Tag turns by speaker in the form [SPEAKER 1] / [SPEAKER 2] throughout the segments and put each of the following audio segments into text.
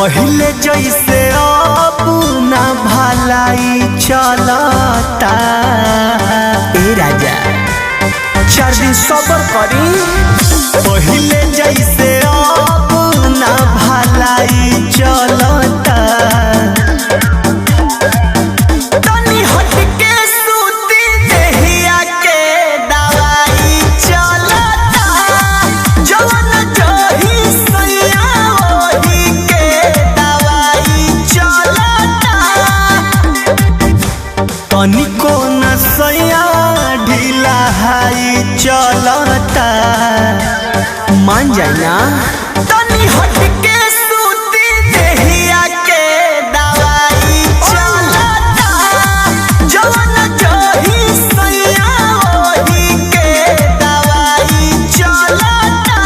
[SPEAKER 1] पहले जैसे अब ना भलाई चलता। ए राजा 4 दिन सब्र करी। पहले जैसे अब ना भलाई चलता। तनी हट के सूती देहिया के दवाई चलता। जवन जही सैया ओही के दवाई चलता। तनिको न सैया ढीला हाई चलता। मान जाए ना। तनी हट के सूती देहिया के दवाई चलता। जवन जही सैया ओही के दवाई चलता।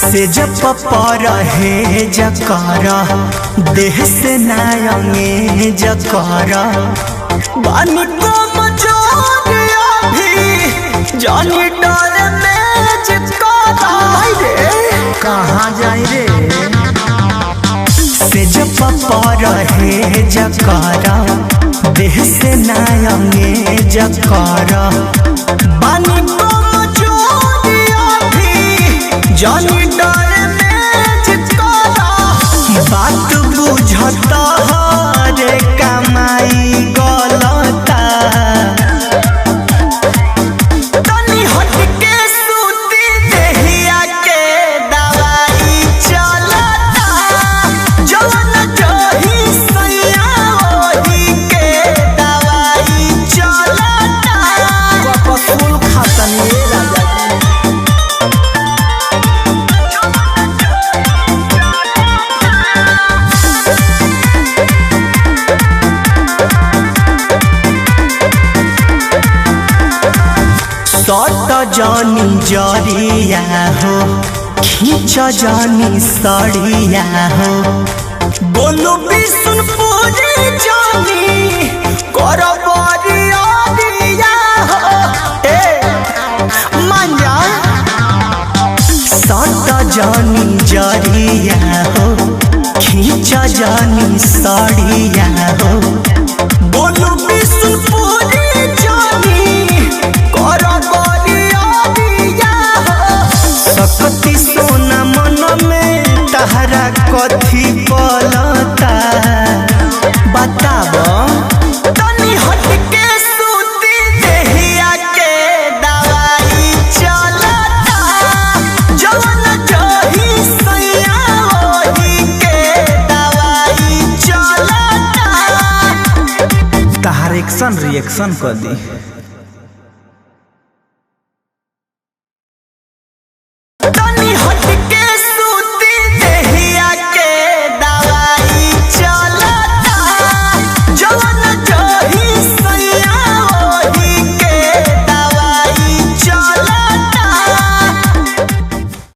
[SPEAKER 1] से जब पर है जकर देह से नायंगे जकर बानी को मचोरिया भी जानी डर में जिकरा। कहाँ जाए रे। से जब पर है जकर देह से नायंगे जकर बानी को मचोरिया भी जानी बात बुझता रे कमाई गलता। तनी हट के सूती देहिया के दवाई चलता। जवन जही सैया ओही के दवाई चलता। कपसूल खातनी राजा। सट जानी जरिया हो खींच जानी सड़िया हो। बोलू बिशुनपुरी जानी कर बरिया हो। मान जा। सट जानी जरिया हो खींच जानी सड़िया हो। बोलू बिशुनपुरी सकती सोना मन में तहरा कथी पलता। बताब। तनी हट के सूती देहिया के दवाई चलता। जवन जही सैया ओही के दवाई चलता। तहार एक्शन रिएक्शन कर दी।